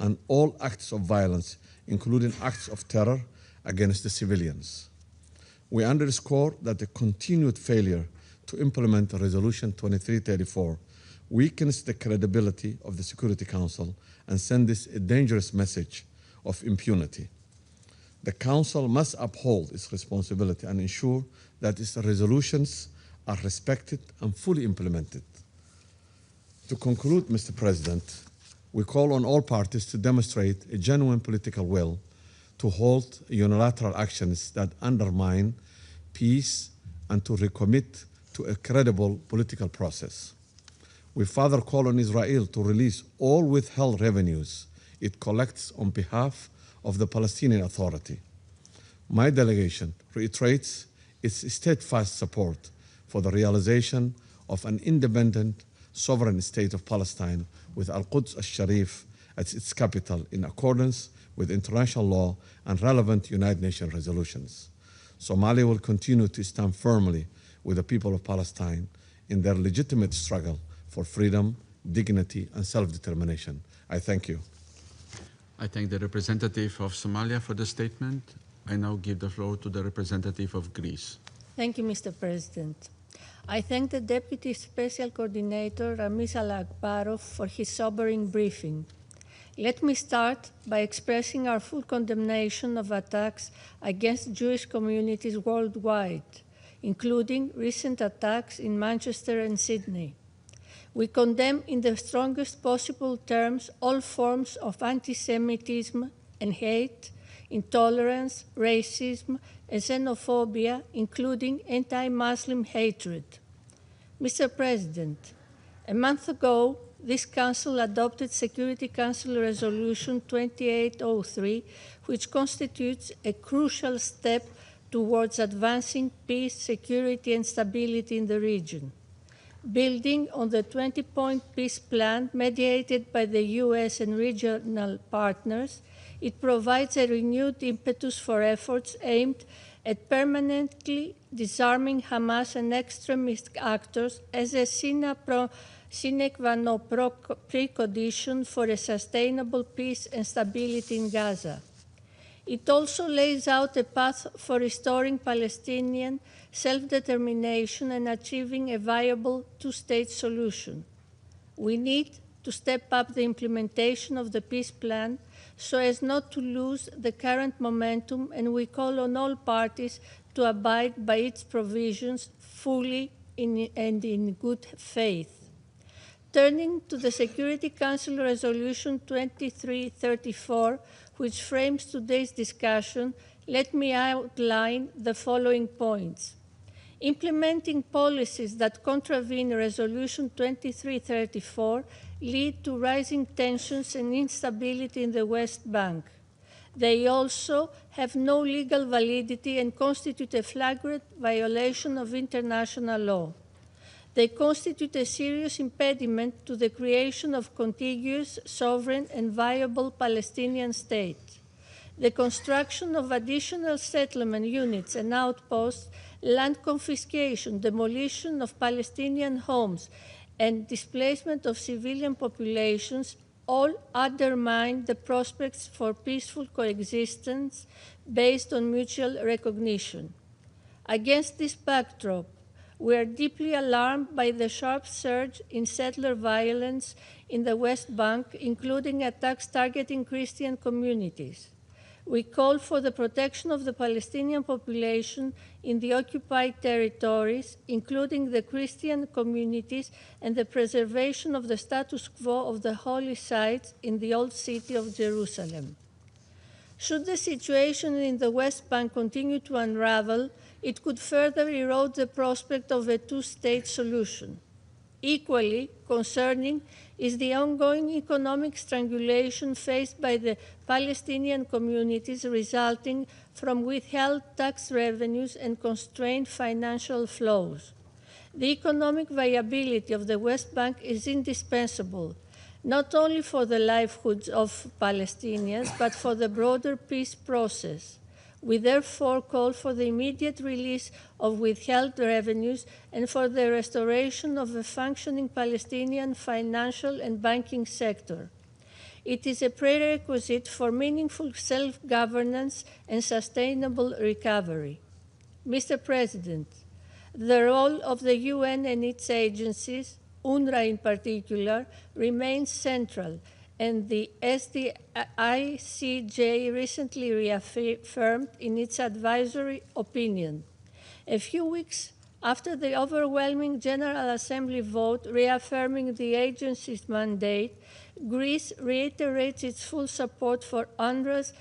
and all acts of violence, including acts of terror against the civilians. We underscore that the continued failure to implement Resolution 2334 weakens the credibility of the Security Council and sends a dangerous message of impunity. The Council must uphold its responsibility and ensure that its resolutions are respected and fully implemented. To conclude, Mr. President, we call on all parties to demonstrate a genuine political will to halt unilateral actions that undermine peace and to recommit to a credible political process. We further call on Israel to release all withheld revenues it collects on behalf of the Palestinian Authority. My delegation reiterates its steadfast support for the realization of an independent, sovereign state of Palestine with Al-Quds al-Sharif as its capital in accordance with international law and relevant United Nations resolutions. Somalia will continue to stand firmly with the people of Palestine in their legitimate struggle for freedom, dignity, and self-determination. I thank you. I thank the representative of Somalia for the statement. I now give the floor to the representative of Greece. Thank you, Mr. President. I thank the Deputy Special Coordinator, Ramiz Al-Akbarov, for his sobering briefing. Let me start by expressing our full condemnation of attacks against Jewish communities worldwide, including recent attacks in Manchester and Sydney. We condemn in the strongest possible terms all forms of anti-Semitism and hate, intolerance, racism, and xenophobia, including anti-Muslim hatred. Mr. President, a month ago, this Council adopted Security Council Resolution 2803, which constitutes a crucial step towards advancing peace, security, and stability in the region. Building on the 20-point peace plan mediated by the US and regional partners, it provides a renewed impetus for efforts aimed at permanently disarming Hamas and extremist actors as a sine qua non precondition for a sustainable peace and stability in Gaza. It also lays out a path for restoring Palestinian self-determination and achieving a viable two-state solution. We need to step up the implementation of the peace plan so as not to lose the current momentum, and we call on all parties to abide by its provisions fully and in good faith. Turning to the Security Council Resolution 2334, which frames today's discussion, let me outline the following points. Implementing policies that contravene Resolution 2334 lead to rising tensions and instability in the West Bank. They also have no legal validity and constitute a flagrant violation of international law. They constitute a serious impediment to the creation of contiguous, sovereign, and viable Palestinian state. The construction of additional settlement units and outposts, land confiscation, demolition of Palestinian homes, and displacement of civilian populations all undermine the prospects for peaceful coexistence based on mutual recognition. Against this backdrop, we are deeply alarmed by the sharp surge in settler violence in the West Bank, including attacks targeting Christian communities. We call for the protection of the Palestinian population in the occupied territories, including the Christian communities, and the preservation of the status quo of the holy sites in the old city of Jerusalem. Should the situation in the West Bank continue to unravel, it could further erode the prospect of a two-state solution. Equally concerning is the ongoing economic strangulation faced by the Palestinian communities resulting from withheld tax revenues and constrained financial flows. The economic viability of the West Bank is indispensable, not only for the livelihoods of Palestinians, but for the broader peace process. We therefore call for the immediate release of withheld revenues and for the restoration of a functioning Palestinian financial and banking sector. It is a prerequisite for meaningful self-governance and sustainable recovery. Mr. President, the role of the UN and its agencies, UNRWA in particular, remains central, and the SDICJ recently reaffirmed in its advisory opinion. A few weeks after the overwhelming General Assembly vote reaffirming the agency's mandate, Greece reiterates its full support for UNRWA's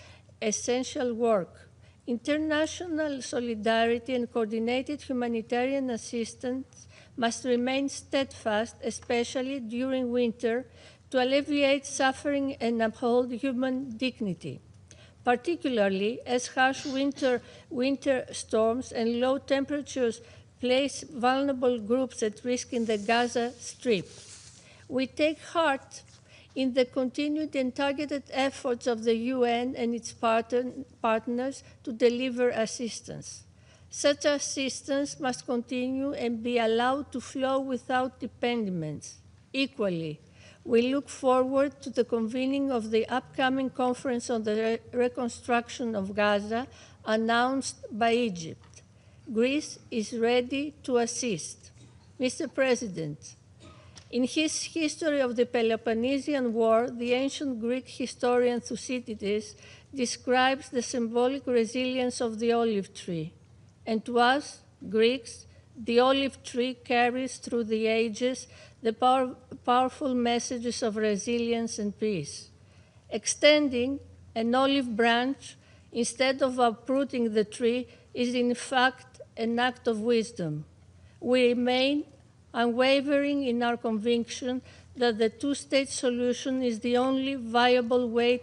essential work. International solidarity and coordinated humanitarian assistance must remain steadfast, especially during winter, to alleviate suffering and uphold human dignity, particularly as harsh winter storms and low temperatures place vulnerable groups at risk in the Gaza Strip. We take heart in the continued and targeted efforts of the UN and its partners to deliver assistance. Such assistance must continue and be allowed to flow without impediments. Equally, we look forward to the convening of the upcoming conference on the reconstruction of Gaza announced by Egypt. Greece is ready to assist. Mr. President, in his History of the Peloponnesian War, the ancient Greek historian Thucydides describes the symbolic resilience of the olive tree. And to us, Greeks, the olive tree carries through the ages the powerful messages of resilience and peace. Extending an olive branch instead of uprooting the tree is in fact an act of wisdom. We remain unwavering in our conviction that the two-state solution is the only viable way